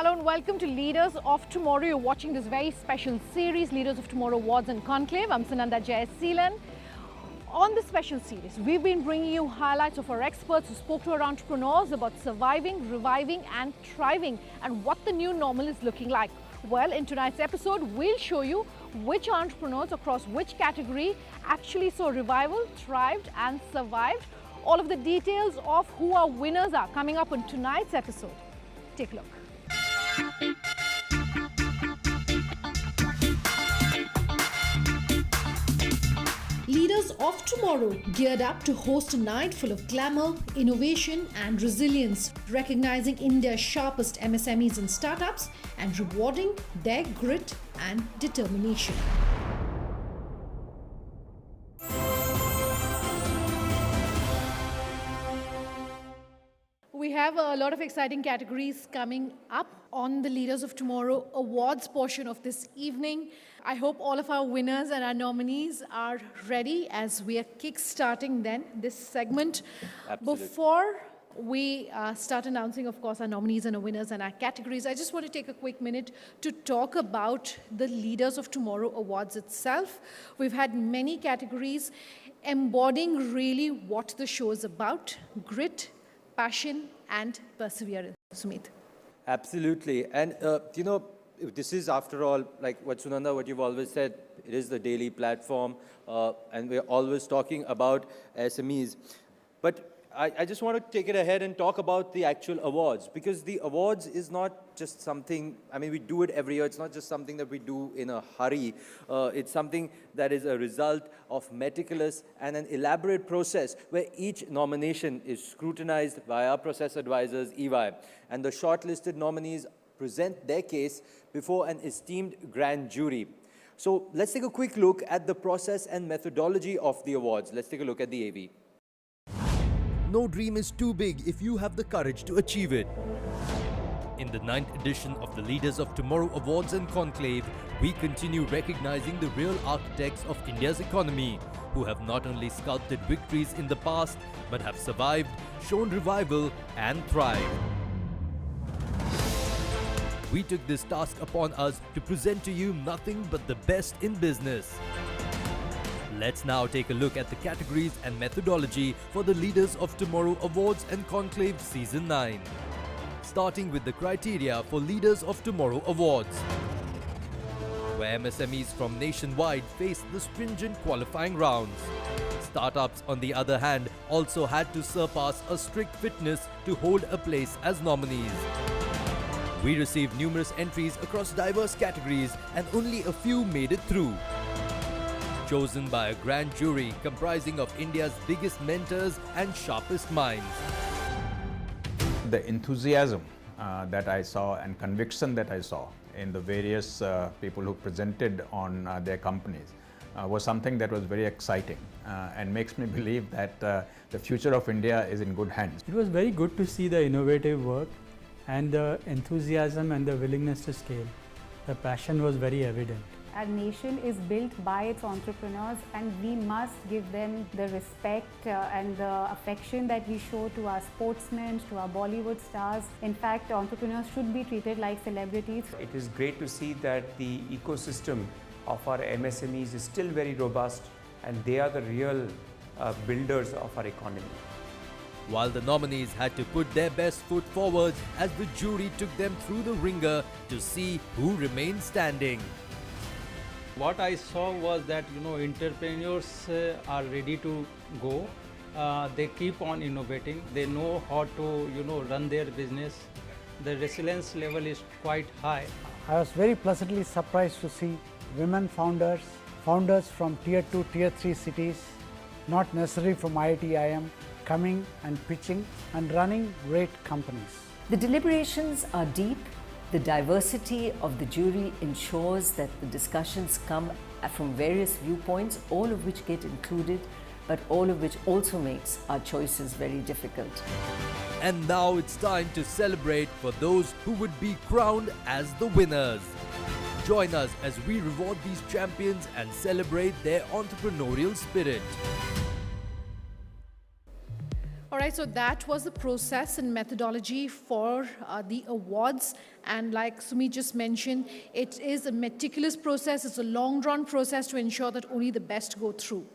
Hello and welcome to Leaders of Tomorrow. You're watching this very special series, Leaders of Tomorrow Awards Conclave. I'm Sunanda Jayaseelan. On this special series, we've been bringing you highlights of our experts who spoke to our entrepreneurs about surviving, reviving and thriving and what the new normal is looking like. Well, in tonight's episode, we'll show you which entrepreneurs across which category actually saw revival, thrived and survived. All of the details of who our winners are coming up in tonight's episode. Take a look. Leaders of Tomorrow geared up to host a night full of glamour, innovation and resilience, recognizing India's sharpest MSMEs and startups and rewarding their grit and determination. We have a lot of exciting categories coming up on the Leaders of Tomorrow Awards portion of this evening. I hope all of our winners and our nominees are ready as we are kick-starting then this segment. Absolutely. Before we start announcing, of course, our nominees and our winners and our categories, I just want to take a quick minute to talk about the Leaders of Tomorrow Awards itself. We've had many categories embodying really what the show is about: grit, passion and perseverance. Sumit. Absolutely. And, this is, after all, like what Sunanda, what you've always said, it is the daily platform, and we're always talking about SMEs. But I just want to take it ahead and talk about the actual awards, because the awards is not just something, I mean, we do it every year. It's not just something that we do in a hurry. It's something that is a result of meticulous and an elaborate process where each nomination is scrutinized by our process advisors, EY, and the shortlisted nominees present their case before an esteemed grand jury. So let's take a quick look at the process and methodology of the awards. Let's take a look at the AV. No dream is too big if you have the courage to achieve it. In the 9th edition of the Leaders of Tomorrow Awards Conclave, we continue recognizing the real architects of India's economy, who have not only sculpted victories in the past, but have survived, shown revival and thrived. We took this task upon us to present to you nothing but the best in business. Let's now take a look at the categories and methodology for the Leaders of Tomorrow Awards Conclave Season 9. Starting with the criteria for Leaders of Tomorrow Awards, where MSMEs from nationwide faced the stringent qualifying rounds. Startups, on the other hand, also had to surpass a strict fitness to hold a place as nominees. We received numerous entries across diverse categories and only a few made it through. Chosen by a grand jury comprising of India's biggest mentors and sharpest minds. The enthusiasm that I saw and conviction that I saw in the various people who presented on their companies was something that was very exciting and makes me believe that the future of India is in good hands. It was very good to see the innovative work and the enthusiasm and the willingness to scale. The passion was very evident. Our nation is built by its entrepreneurs, and we must give them the respect and the affection that we show to our sportsmen, to our Bollywood stars. In fact, entrepreneurs should be treated like celebrities. It is great to see that the ecosystem of our MSMEs is still very robust, and they are the real builders of our economy. While the nominees had to put their best foot forward as the jury took them through the ringer to see who remained standing. What I saw was that entrepreneurs are ready to go. They keep on innovating. They know how to run their business. The resilience level is quite high. I was very pleasantly surprised to see women founders from tier 2, tier 3 cities, not necessarily from IIT-IIM, coming and pitching and running great companies. The deliberations are deep. The diversity of the jury ensures that the discussions come from various viewpoints, all of which get included, but all of which also makes our choices very difficult. And now it's time to celebrate for those who would be crowned as the winners. Join us as we reward these champions and celebrate their entrepreneurial spirit. right, so that was the process and methodology for the awards. And like Sumit just mentioned, it is a meticulous process. It's a long-drawn process to ensure that only the best go through.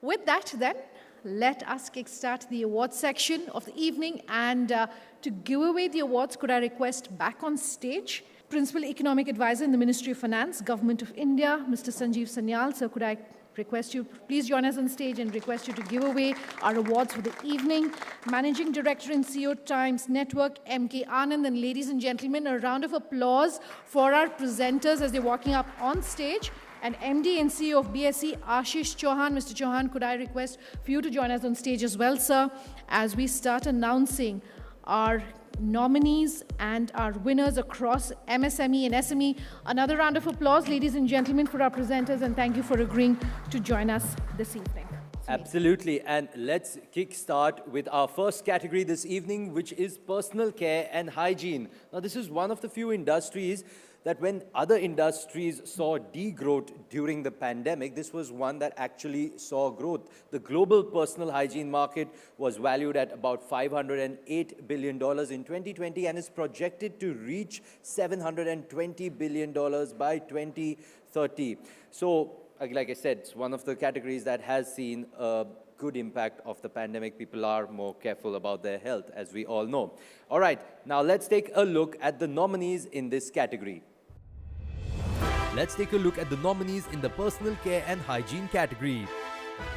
With that, then, let us kickstart the awards section of the evening. And to give away the awards, could I request back on stage Principal Economic Advisor in the Ministry of Finance, Government of India, Mr. Sanjeev Sanyal. Sir, could I request you, please join us on stage and request you to give away our awards for the evening. Managing Director and CEO Times Network, M.K. Anand, and ladies and gentlemen, a round of applause for our presenters as they're walking up on stage. And MD and CEO of BSE, Ashish Chauhan. Mr. Chauhan, could I request for you to join us on stage as well, sir, as we start announcing our nominees and our winners across MSME and SME. Another round of applause, ladies and gentlemen, for our presenters, and thank you for agreeing to join us this evening. Absolutely, and let's kickstart with our first category this evening, which is personal care and hygiene. Now, this is one of the few industries that when other industries saw degrowth during the pandemic, this was one that actually saw growth. The global personal hygiene market was valued at about $508 billion in 2020 and is projected to reach $720 billion by 2030. So, like I said, it's one of the categories that has seen a good impact of the pandemic. People are more careful about their health, as we all know. All right, now let's take a look at the nominees in this category. Let's take a look at the nominees in the Personal Care and Hygiene category.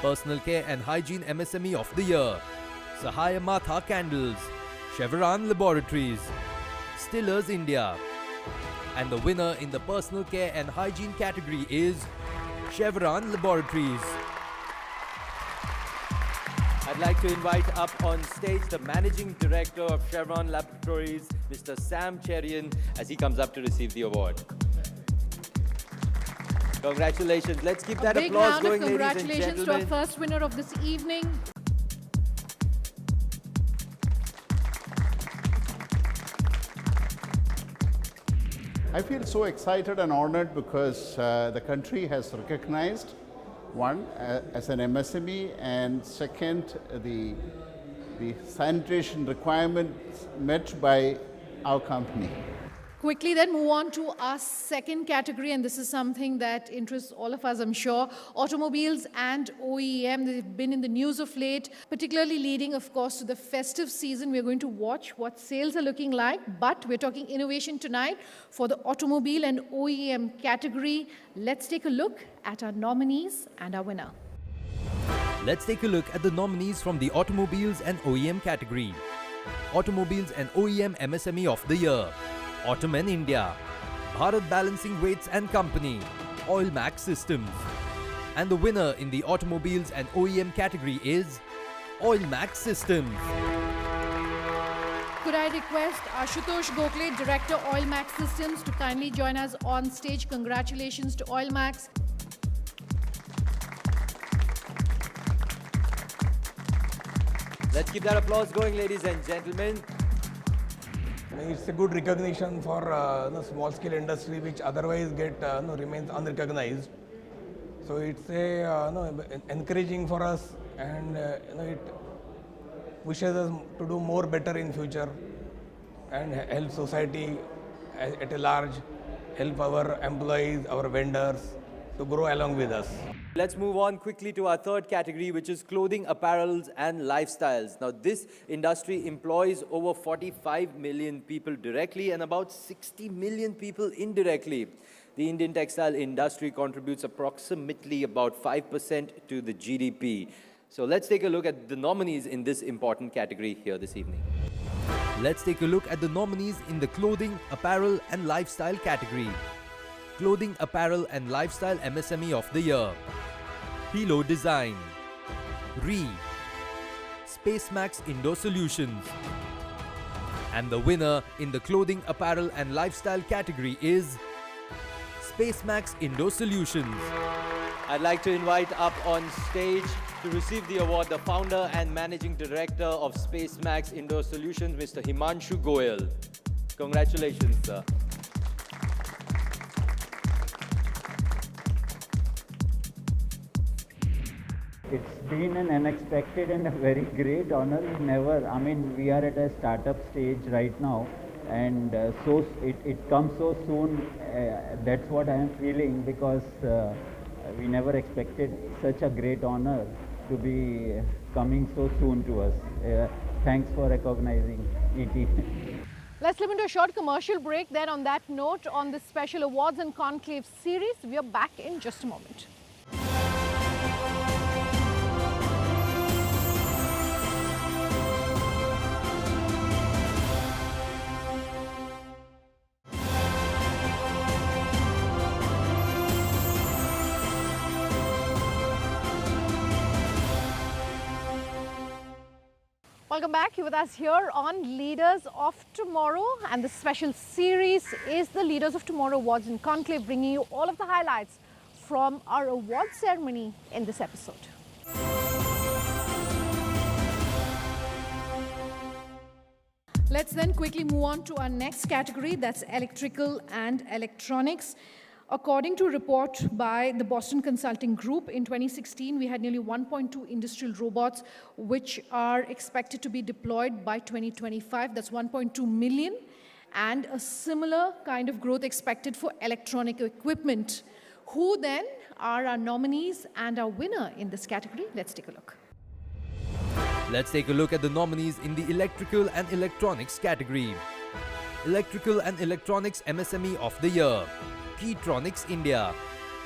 Personal Care and Hygiene MSME of the Year, Sahaya Matha Candles, Chevron Laboratories, Stillers India. And the winner in the Personal Care and Hygiene category is Chevron Laboratories. I'd like to invite up on stage the Managing Director of Chevron Laboratories, Mr. Sam Cherian, as he comes up to receive the award. Congratulations. Let's keep that applause going, ladies and gentlemen. Congratulations to our first winner of this evening. I feel so excited and honored because the country has recognized, one, as an MSME, and second, the sanitation requirements met by our company. Quickly then move on to our second category, and this is something that interests all of us, I'm sure. Automobiles and OEM, they've been in the news of late, particularly leading, of course, to the festive season. We're going to watch what sales are looking like, but we're talking innovation tonight for the automobile and OEM category. Let's take a look at our nominees and our winner. Let's take a look at the nominees from the Automobiles and OEM category. Automobiles and OEM MSME of the Year, Automen India, Bharat Balancing Weights and Company, Oil Max Systems. And the winner in the Automobiles and OEM category is Oil Max Systems. Could I request Ashutosh Gokhale, Director Oil Max Systems, to kindly join us on stage. Congratulations to Oil Max. Let's keep that applause going, ladies and gentlemen. It's a good recognition for small-scale industry which otherwise remains unrecognized. So it's a encouraging for us, and it wishes us to do more better in future and help society at a large, help our employees, our vendors to grow along with us. Let's move on quickly to our third category, which is clothing, apparels and lifestyles. Now, this industry employs over 45 million people directly and about 60 million people indirectly. The Indian textile industry contributes approximately about 5% to the GDP. So let's take a look at the nominees in this important category here this evening. Let's take a look at the nominees in the Clothing, Apparel and Lifestyle category. Clothing, Apparel and Lifestyle MSME of the Year, Hilo Design, Re, SpaceMax Indoor Solutions. And the winner in the Clothing, Apparel and Lifestyle category is SpaceMax Indoor Solutions. I'd like to invite up on stage to receive the award the founder and managing director of SpaceMax Indoor Solutions, Mr. Himanshu Goyal. Congratulations, sir. It's been an unexpected and a very great honor. We are at a startup stage right now, and it comes so soon. That's what I am feeling, because we never expected such a great honor to be coming so soon to us. Thanks for recognizing ET. Let's slip into a short commercial break. Then on that note, on this special Awards and Conclave series, we are back in just a moment. Welcome back. You're with us here on Leaders of Tomorrow, and the special series is the Leaders of Tomorrow Awards and Conclave, bringing you all of the highlights from our award ceremony in this episode. Let's then quickly move on to our next category, that's electrical and electronics. According to a report by the Boston Consulting Group, in 2016, we had nearly 1.2 industrial robots, which are expected to be deployed by 2025. That's 1.2 million, and a similar kind of growth expected for electronic equipment. Who then are our nominees and our winner in this category? Let's take a look. Let's take a look at the nominees in the electrical and electronics category. Electrical and Electronics MSME of the Year. Keytronics India,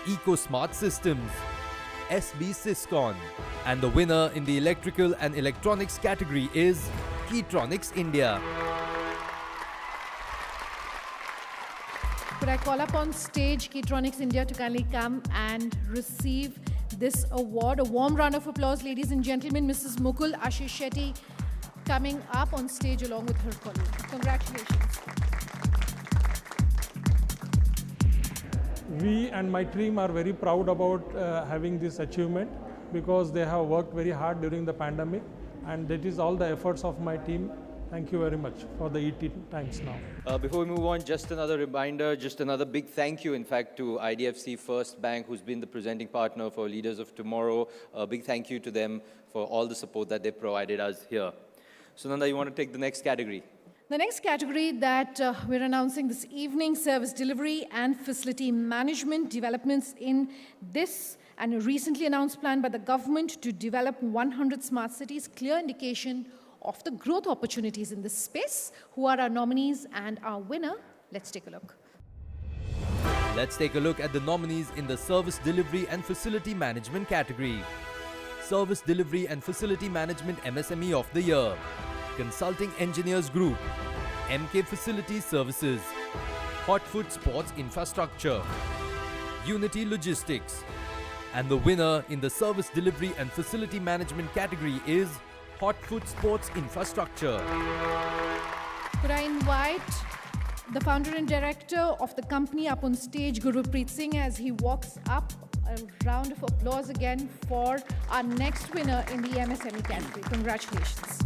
EcoSmart Systems, SB Syscon, and the winner in the electrical and electronics category is Keytronics India. Could I call up on stage Keytronics India to kindly come and receive this award? A warm round of applause, ladies and gentlemen. Mrs. Mukul Ashish Shetty coming up on stage along with her colleague. Congratulations. We and my team are very proud about having this achievement, because they have worked very hard during the pandemic, and that is all the efforts of my team. Thank you very much for the ET Times Now. Before we move on, just another reminder, just another big thank you, in fact, to IDFC First Bank, who's been the presenting partner for Leaders of Tomorrow. A big thank you to them for all the support that they provided us here. Sunanda, you want to take the next category? The next category that we're announcing this evening, service delivery and facility management, developments in this and a recently announced plan by the government to develop 100 smart cities, clear indication of the growth opportunities in this space. Who are our nominees and our winner? Let's take a look. Let's take a look at the nominees in the service delivery and facility management category. Service delivery and facility management MSME of the Year. Consulting Engineers Group, MK Facility Services, Hot Food Sports Infrastructure, Unity Logistics, and the winner in the Service Delivery and Facility Management category is Hot Food Sports Infrastructure. Could I invite the founder and director of the company up on stage, Gurupreet Singh, as he walks up? A round of applause again for our next winner in the MSME category. Congratulations.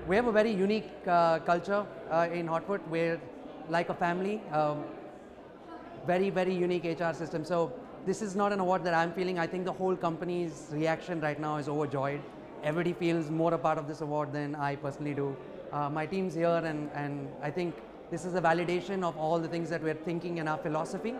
We have a very unique culture in Hotfoot. We're like a family, very, very unique HR system. So this is not an award that I'm feeling. I think the whole company's reaction right now is overjoyed. Everybody feels more a part of this award than I personally do. My team's here, and I think this is a validation of all the things that we're thinking in our philosophy.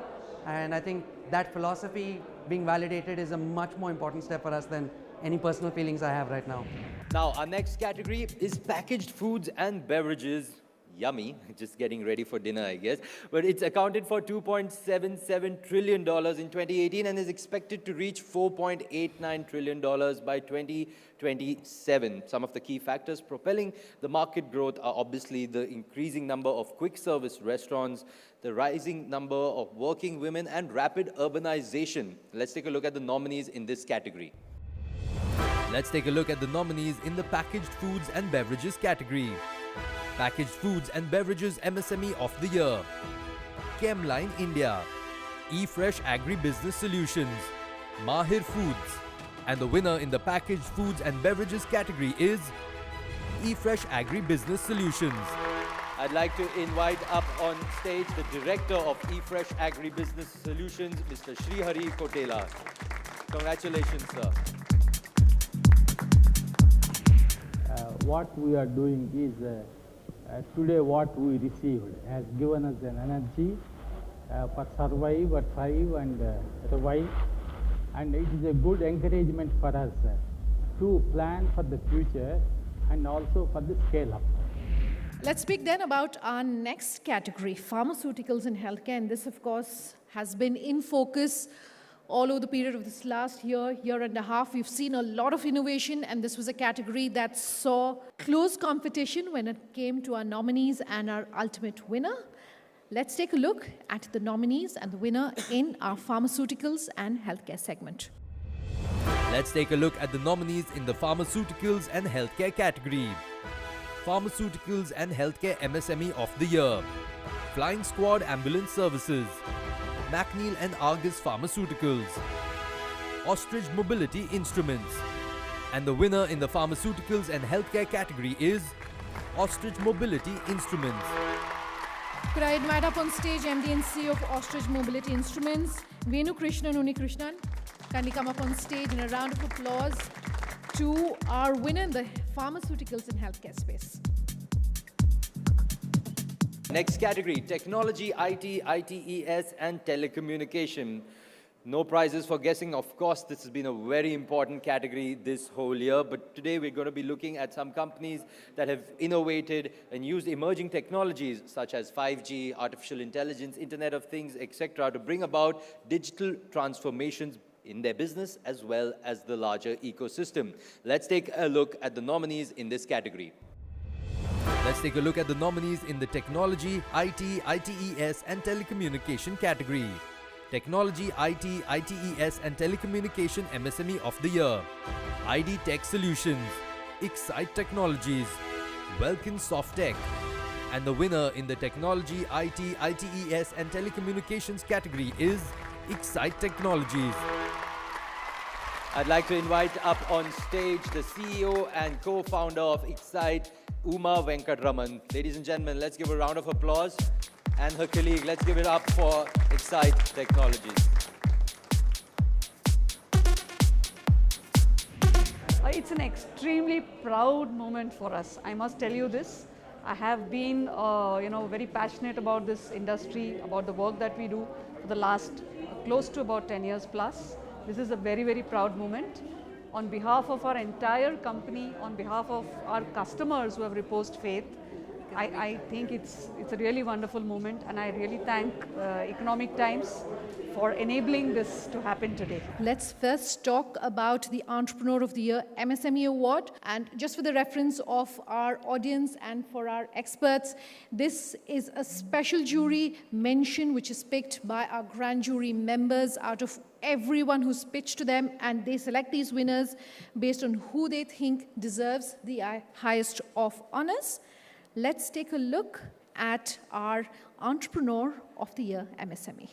And I think that philosophy being validated is a much more important step for us than any personal feelings I have right now. Now, our next category is packaged foods and beverages. Yummy, just getting ready for dinner, I guess. But it's accounted for $2.77 trillion in 2018 and is expected to reach $4.89 trillion by 2027. Some of the key factors propelling the market growth are obviously the increasing number of quick service restaurants, the rising number of working women, and rapid urbanization. Let's take a look at the nominees in this category. Let's take a look at the nominees in the packaged foods and beverages category. Packaged Foods and Beverages MSME of the Year. Chemline India. eFresh Agri-Business Solutions. Mahir Foods. And the winner in the Packaged Foods and Beverages category is eFresh Agri-Business Solutions. I'd like to invite up on stage the Director of eFresh Agribusiness Solutions, Mr. Srihari Kotela. Congratulations, sir. What we are doing is, today what we received has given us an energy for survive, thrive and revive, and it is a good encouragement for us to plan for the future and also for the scale up. Let's speak then about our next category, pharmaceuticals and healthcare. And this, of course, has been in focus all over the period of this last year and a half. We've seen a lot of innovation, and this was a category that saw close competition when it came to our nominees and our ultimate winner. Let's take a look at the nominees and the winner in our pharmaceuticals and healthcare segment. Let's take a look at the nominees in the pharmaceuticals and healthcare category. Pharmaceuticals and Healthcare MSME of the Year, Flying Squad Ambulance Services, McNeil and Argus Pharmaceuticals, Ostrich Mobility Instruments. And the winner in the pharmaceuticals and healthcare category is Ostrich Mobility Instruments. Could I invite up on stage MD and CEO of Ostrich Mobility Instruments, Venu Krishnan Unikrishnan? Kindly come up on stage in a round of applause to our winner in the pharmaceuticals and healthcare space. Next category, technology, IT, ITES and telecommunication. No prizes for guessing. Of course, this has been a very important category this whole year. But today we're going to be looking at some companies that have innovated and used emerging technologies such as 5G, artificial intelligence, Internet of Things, etc. to bring about digital transformations in their business as well as the larger ecosystem. Let's take a look at the nominees in this category. Let's take a look at the nominees in the Technology, IT, ITES and Telecommunication category. Technology, IT, ITES and Telecommunication MSME of the Year, ID Tech Solutions, Excite Technologies, Welkin Softtech. And the winner in the Technology, IT, ITES and Telecommunications category is Excite Technologies. I'd like to invite up on stage the CEO and co-founder of Excite, Uma Venkatraman. Ladies and gentlemen, let's give a round of applause. And her colleague, let's give it up for Excite Technologies. It's an extremely proud moment for us. I must tell you this. I have been, very passionate about this industry, about the work that we do for the last close to about 10 years plus. This is a very, very proud moment. On behalf of our entire company, on behalf of our customers who have reposed faith, I think it's a really wonderful moment, and I really thank Economic Times for enabling this to happen today. Let's first talk about the Entrepreneur of the Year MSME Award. And just for the reference of our audience and for our experts, this is a special jury mention which is picked by our grand jury members out of everyone who's pitched to them, and they select these winners based on who they think deserves the highest of honors. Let's take a look at our Entrepreneur of the Year MSME.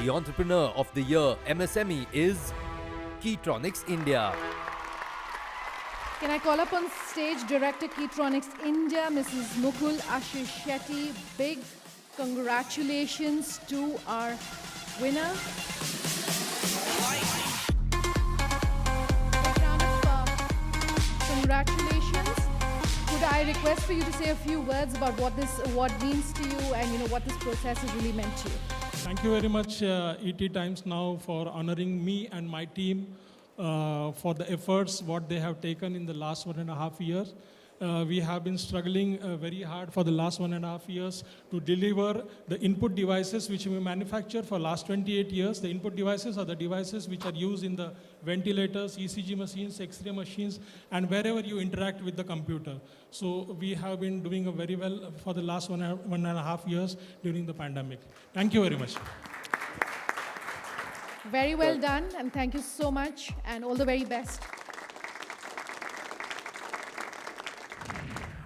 The Entrepreneur of the Year MSME is Keytronics India. Can I call up on stage Director Keytronics India, Mrs. Mukul Ashish Shetty. Big congratulations to our winner. Big round of congratulations. Could I request for you to say a few words about what this award means to you and what this process has really meant to you? Thank you very much, ET Times Now, for honoring me and my team for the efforts what they have taken in the last 1.5 years. We have been struggling very hard for the last 1.5 years to deliver the input devices which we manufacture for last 28 years. The input devices are the devices which are used in the ventilators, ECG machines, X-ray machines, and wherever you interact with the computer. So we have been doing very well for the last 1.5 years during the pandemic. Thank you very much. Very well done, and thank you so much, and all the very best.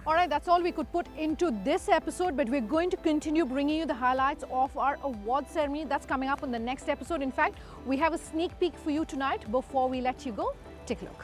All right, that's all we could put into this episode, but we're going to continue bringing you the highlights of our award ceremony. That's coming up in the next episode. In fact, we have a sneak peek for you tonight. Before we let you go, take a look.